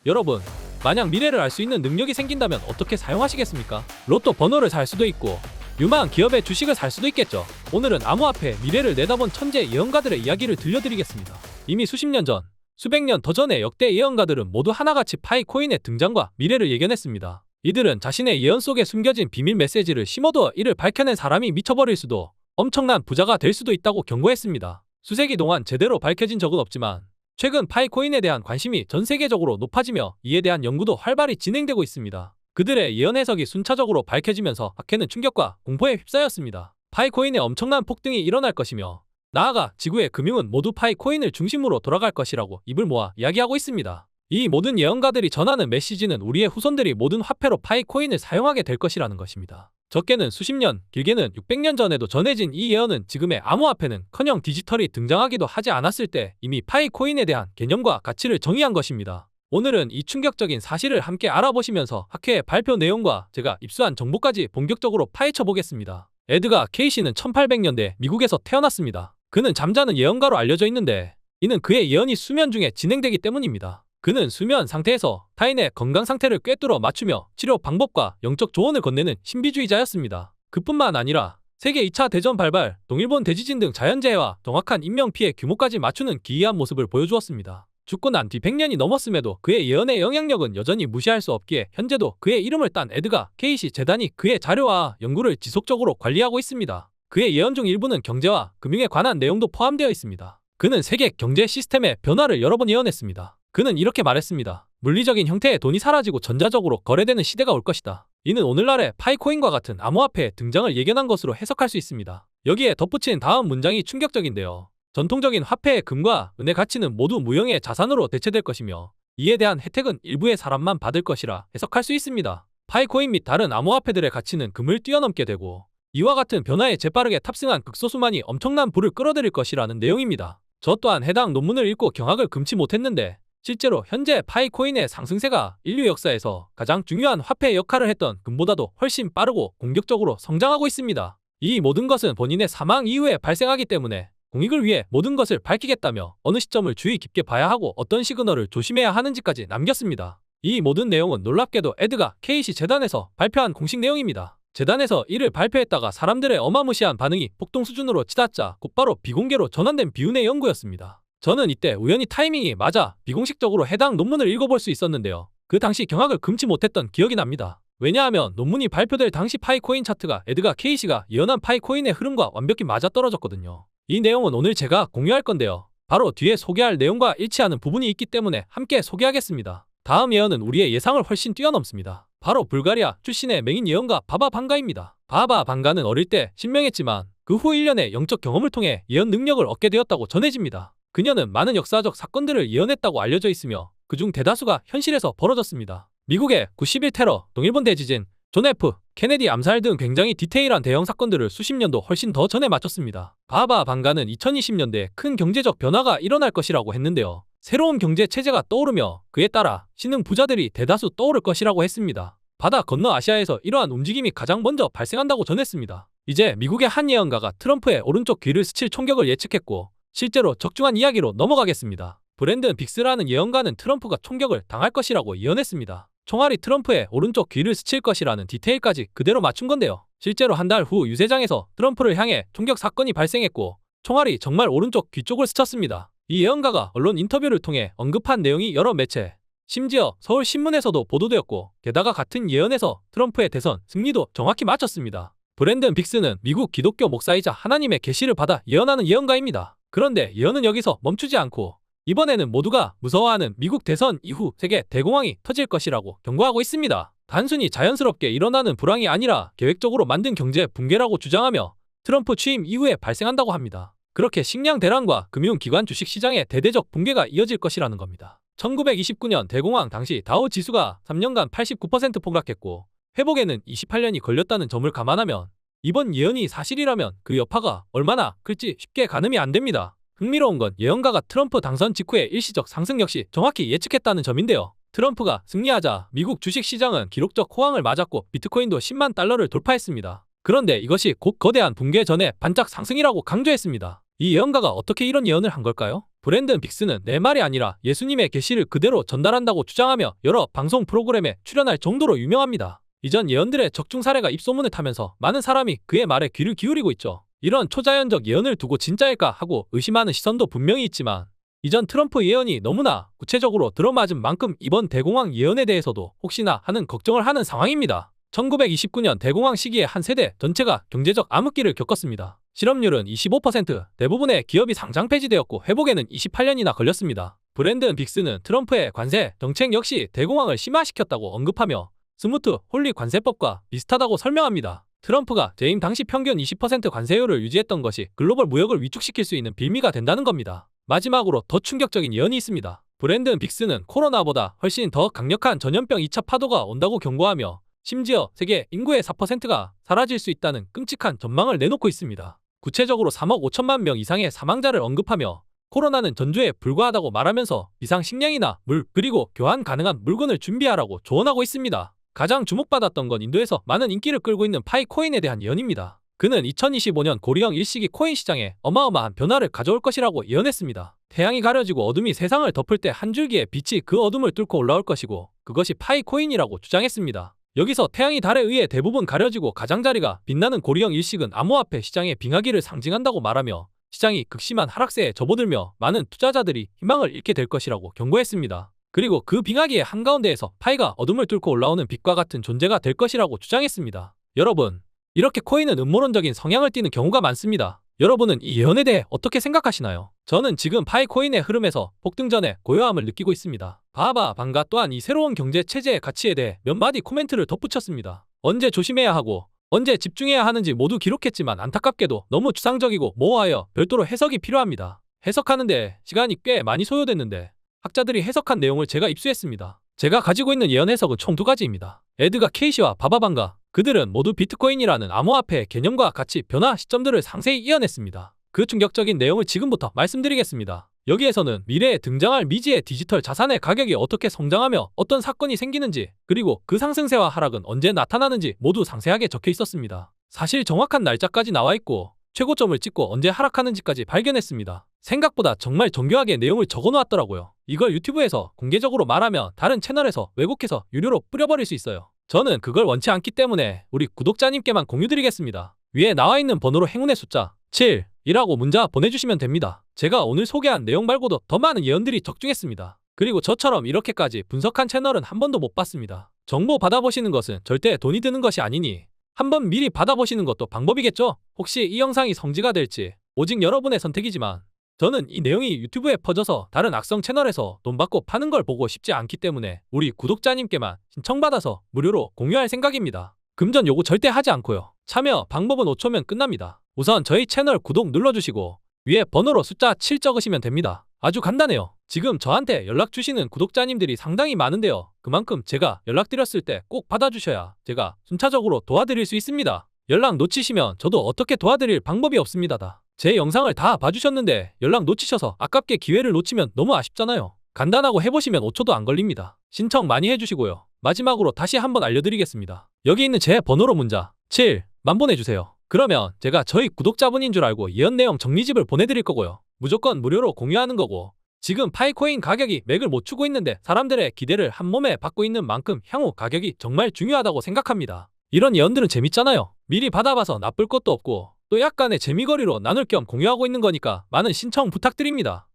여러분, 만약 미래를 알 수 있는 능력이 생긴다면 어떻게 사용하시겠습니까? 로또 번호를 살 수도 있고 유망한 기업의 주식을 살 수도 있겠죠. 오늘은 암호화폐 미래를 내다본 천재 예언가들의 이야기를 들려드리겠습니다. 이미 수십 년 전, 수백 년 더 전의 역대 예언가들은 모두 하나같이 파이코인의 등장과 미래를 예견했습니다. 이들은 자신의 예언 속에 숨겨진 비밀 메시지를 심어두어 이를 밝혀낸 사람이 미쳐버릴 수도, 엄청난 부자가 될 수도 있다고 경고했습니다. 수세기 동안 제대로 밝혀진 적은 없지만 최근 파이코인에 대한 관심이 전 세계적으로 높아지며 이에 대한 연구도 활발히 진행되고 있습니다. 그들의 예언 해석이 순차적으로 밝혀지면서 학회는 충격과 공포에 휩싸였습니다. 파이코인의 엄청난 폭등이 일어날 것이며 나아가 지구의 금융은 모두 파이코인을 중심으로 돌아갈 것이라고 입을 모아 이야기하고 있습니다. 이 모든 예언가들이 전하는 메시지는 우리의 후손들이 모든 화폐로 파이코인을 사용하게 될 것이라는 것입니다. 적게는 수십 년, 길게는 600년 전에도 전해진 이 예언은 지금의 암호화폐는커녕 디지털이 등장하기도 하지 않았을 때 이미 파이코인에 대한 개념과 가치를 정의한 것입니다. 오늘은 이 충격적인 사실을 함께 알아보시면서 학회의 발표 내용과 제가 입수한 정보까지 본격적으로 파헤쳐 보겠습니다. 에드가 케이시는 1800년대 미국에서 태어났습니다. 그는 잠자는 예언가로 알려져 있는데 이는 그의 예언이 수면 중에 진행되기 때문입니다. 그는 수면 상태에서 타인의 건강 상태를 꿰뚫어 맞추며 치료 방법과 영적 조언을 건네는 신비주의자였습니다. 그뿐만 아니라 세계 2차 대전 발발, 동일본 대지진 등 자연재해와 정확한 인명피해 규모까지 맞추는 기이한 모습을 보여주었습니다. 죽고 난 뒤 100년이 넘었음에도 그의 예언의 영향력은 여전히 무시할 수 없기에 현재도 그의 이름을 딴 에드가 케이시 재단이 그의 자료와 연구를 지속적으로 관리하고 있습니다. 그의 예언 중 일부는 경제와 금융에 관한 내용도 포함되어 있습니다. 그는 세계 경제 시스템의 변화를 여러 번 예언했습니다. 그는 이렇게 말했습니다. 물리적인 형태의 돈이 사라지고 전자적으로 거래되는 시대가 올 것이다. 이는 오늘날의 파이코인과 같은 암호화폐의 등장을 예견한 것으로 해석할 수 있습니다. 여기에 덧붙인 다음 문장이 충격적인데요. 전통적인 화폐의 금과 은의 가치는 모두 무형의 자산으로 대체될 것이며 이에 대한 혜택은 일부의 사람만 받을 것이라 해석할 수 있습니다. 파이코인 및 다른 암호화폐들의 가치는 금을 뛰어넘게 되고 이와 같은 변화에 재빠르게 탑승한 극소수만이 엄청난 부를 끌어들일 것이라는 내용입니다. 저 또한 해당 논문을 읽고 경악을 금치 못했는데 실제로 현재 파이코인의 상승세가 인류 역사에서 가장 중요한 화폐의 역할을 했던 금보다도 훨씬 빠르고 공격적으로 성장하고 있습니다. 이 모든 것은 본인의 사망 이후에 발생하기 때문에 공익을 위해 모든 것을 밝히겠다며 어느 시점을 주의 깊게 봐야 하고 어떤 시그널을 조심해야 하는지까지 남겼습니다. 이 모든 내용은 놀랍게도 에드가 케이시 재단에서 발표한 공식 내용입니다. 재단에서 이를 발표했다가 사람들의 어마무시한 반응이 폭동 수준으로 치닫자 곧바로 비공개로 전환된 비운의 연구였습니다. 저는 이때 우연히 타이밍이 맞아 비공식적으로 해당 논문을 읽어볼 수 있었는데요. 그 당시 경악을 금치 못했던 기억이 납니다. 왜냐하면 논문이 발표될 당시 파이코인 차트가 에드가 케이시가 예언한 파이코인의 흐름과 완벽히 맞아떨어졌거든요. 이 내용은 오늘 제가 공유할 건데요. 바로 뒤에 소개할 내용과 일치하는 부분이 있기 때문에 함께 소개하겠습니다. 다음 예언은 우리의 예상을 훨씬 뛰어넘습니다. 바로 불가리아 출신의 맹인 예언가 바바 방가입니다. 바바 방가는 어릴 때 신명했지만 그 후 1년의 영적 경험을 통해 예언 능력을 얻게 되었다고 전해집니다. 그녀는 많은 역사적 사건들을 예언했다고 알려져 있으며 그중 대다수가 현실에서 벌어졌습니다. 미국의 9.11 테러, 동일본 대지진, 존 F. 케네디 암살 등 굉장히 디테일한 대형 사건들을 수십 년도 훨씬 더 전에 맞췄습니다. 바바 방가는 2020년대에 큰 경제적 변화가 일어날 것이라고 했는데요. 새로운 경제 체제가 떠오르며 그에 따라 신흥 부자들이 대다수 떠오를 것이라고 했습니다. 바다 건너 아시아에서 이러한 움직임이 가장 먼저 발생한다고 전했습니다. 이제 미국의 한 예언가가 트럼프의 오른쪽 귀를 스칠 총격을 예측했고 실제로 적중한 이야기로 넘어가겠습니다. 브랜든 빅스라는 예언가는 트럼프가 총격을 당할 것이라고 예언했습니다. 총알이 트럼프의 오른쪽 귀를 스칠 것이라는 디테일까지 그대로 맞춘 건데요. 실제로 한 달 후 유세장에서 트럼프를 향해 총격 사건이 발생했고 총알이 정말 오른쪽 귀 쪽을 스쳤습니다. 이 예언가가 언론 인터뷰를 통해 언급한 내용이 여러 매체, 심지어 서울신문에서도 보도되었고 게다가 같은 예언에서 트럼프의 대선 승리도 정확히 맞췄습니다. 브랜든 빅스는 미국 기독교 목사이자 하나님의 계시를 받아 예언하는 예언가입니다. 그런데 예언은 여기서 멈추지 않고 이번에는 모두가 무서워하는 미국 대선 이후 세계 대공황이 터질 것이라고 경고하고 있습니다. 단순히 자연스럽게 일어나는 불황이 아니라 계획적으로 만든 경제 붕괴라고 주장하며 트럼프 취임 이후에 발생한다고 합니다. 그렇게 식량 대란과 금융기관 주식시장의 대대적 붕괴가 이어질 것이라는 겁니다. 1929년 대공황 당시 다우 지수가 3년간 89% 폭락했고 회복에는 28년이 걸렸다는 점을 감안하면 이번 예언이 사실이라면 그 여파가 얼마나 클지 쉽게 가늠이 안 됩니다. 흥미로운 건 예언가가 트럼프 당선 직후의 일시적 상승 역시 정확히 예측했다는 점인데요. 트럼프가 승리하자 미국 주식시장은 기록적 호황을 맞았고 비트코인도 10만 달러를 돌파했습니다. 그런데 이것이 곧 거대한 붕괴 전에 반짝 상승이라고 강조했습니다. 이 예언가가 어떻게 이런 예언을 한 걸까요? 브랜든 빅스는 내 말이 아니라 예수님의 계시를 그대로 전달한다고 주장하며 여러 방송 프로그램에 출연할 정도로 유명합니다. 이전 예언들의 적중 사례가 입소문을 타면서 많은 사람이 그의 말에 귀를 기울이고 있죠. 이런 초자연적 예언을 두고 진짜일까 하고 의심하는 시선도 분명히 있지만 이전 트럼프 예언이 너무나 구체적으로 들어맞은 만큼 이번 대공황 예언에 대해서도 혹시나 하는 걱정을 하는 상황입니다. 1929년 대공황 시기에 한 세대 전체가 경제적 암흑기를 겪었습니다. 실업률은 25%, 대부분의 기업이 상장 폐지되었고 회복에는 28년이나 걸렸습니다. 브랜든 빅스는 트럼프의 관세 정책 역시 대공황을 심화시켰다고 언급하며 스무트 홀리 관세법과 비슷하다고 설명합니다. 트럼프가 재임 당시 평균 20% 관세율을 유지했던 것이 글로벌 무역을 위축시킬 수 있는 빌미가 된다는 겁니다. 마지막으로 더 충격적인 예언이 있습니다. 브랜든 빅스는 코로나보다 훨씬 더 강력한 전염병 2차 파도가 온다고 경고하며 심지어 세계 인구의 4%가 사라질 수 있다는 끔찍한 전망을 내놓고 있습니다. 구체적으로 3억 5천만 명 이상의 사망자를 언급하며 코로나는 전조에 불과하다고 말하면서 비상식량이나 물 그리고 교환 가능한 물건을 준비하라고 조언하고 있습니다. 가장 주목받았던 건 인도에서 많은 인기를 끌고 있는 파이코인에 대한 예언입니다. 그는 2025년 고리형 일시기 코인 시장에 어마어마한 변화를 가져올 것이라고 예언했습니다. 태양이 가려지고 어둠이 세상을 덮을 때 한 줄기의 빛이 그 어둠을 뚫고 올라올 것이고 그것이 파이코인이라고 주장했습니다. 여기서 태양이 달에 의해 대부분 가려지고 가장자리가 빛나는 고리형 일식은 암호화폐 시장의 빙하기를 상징한다고 말하며 시장이 극심한 하락세에 접어들며 많은 투자자들이 희망을 잃게 될 것이라고 경고했습니다. 그리고 그 빙하기의 한가운데에서 파이가 어둠을 뚫고 올라오는 빛과 같은 존재가 될 것이라고 주장했습니다. 여러분, 이렇게 코인은 음모론적인 성향을 띠는 경우가 많습니다. 여러분은 이 예언에 대해 어떻게 생각하시나요? 저는 지금 파이코인의 흐름에서 폭등 전에 고요함을 느끼고 있습니다. 바바 방가 또한 이 새로운 경제 체제의 가치에 대해 몇 마디 코멘트를 덧붙였습니다. 언제 조심해야 하고 언제 집중해야 하는지 모두 기록했지만 안타깝게도 너무 추상적이고 모호하여 별도로 해석이 필요합니다. 해석하는데 시간이 꽤 많이 소요됐는데 학자들이 해석한 내용을 제가 입수했습니다. 제가 가지고 있는 예언 해석은 총 2가지입니다. 에드가 케이시와 바바 방가, 그들은 모두 비트코인이라는 암호화폐의 개념과 가치, 변화 시점들을 상세히 이어냈습니다. 그 충격적인 내용을 지금부터 말씀드리겠습니다. 여기에서는 미래에 등장할 미지의 디지털 자산의 가격이 어떻게 성장하며 어떤 사건이 생기는지 그리고 그 상승세와 하락은 언제 나타나는지 모두 상세하게 적혀 있었습니다. 사실 정확한 날짜까지 나와 있고 최고점을 찍고 언제 하락하는지까지 발견했습니다. 생각보다 정말 정교하게 내용을 적어놓았더라고요. 이걸 유튜브에서 공개적으로 말하면 다른 채널에서 왜곡해서 유료로 뿌려버릴 수 있어요. 저는 그걸 원치 않기 때문에 우리 구독자님께만 공유드리겠습니다. 위에 나와 있는 번호로 행운의 숫자 7이라고 문자 보내주시면 됩니다. 제가 오늘 소개한 내용 말고도 더 많은 예언들이 적중했습니다. 그리고 저처럼 이렇게까지 분석한 채널은 한 번도 못 봤습니다. 정보 받아보시는 것은 절대 돈이 드는 것이 아니니 한번 미리 받아보시는 것도 방법이겠죠? 혹시 이 영상이 성지가 될지 오직 여러분의 선택이지만 저는 이 내용이 유튜브에 퍼져서 다른 악성 채널에서 돈 받고 파는 걸 보고 싶지 않기 때문에 우리 구독자님께만 신청받아서 무료로 공유할 생각입니다. 금전 요구 절대 하지 않고요. 참여 방법은 5초면 끝납니다. 우선 저희 채널 구독 눌러주시고 위에 번호로 숫자 7 적으시면 됩니다. 아주 간단해요. 지금 저한테 연락 주시는 구독자님들이 상당히 많은데요. 그만큼 제가 연락드렸을 때 꼭 받아주셔야 제가 순차적으로 도와드릴 수 있습니다. 연락 놓치시면 저도 어떻게 도와드릴 방법이 없습니다. 제 영상을 다 봐주셨는데 연락 놓치셔서 아깝게 기회를 놓치면 너무 아쉽잖아요. 간단하고 해보시면 5초도 안 걸립니다. 신청 많이 해주시고요. 마지막으로 다시 한번 알려드리겠습니다. 여기 있는 제 번호로 문자 7만 보내주세요. 그러면 제가 저희 구독자분인 줄 알고 예언 내용 정리집을 보내드릴 거고요. 무조건 무료로 공유하는 거고 지금 파이코인 가격이 맥을 못 추고 있는데 사람들의 기대를 한 몸에 받고 있는 만큼 향후 가격이 정말 중요하다고 생각합니다. 이런 예언들은 재밌잖아요. 미리 받아봐서 나쁠 것도 없고 또 약간의 재미거리로 나눌 겸 공유하고 있는 거니까 많은 신청 부탁드립니다.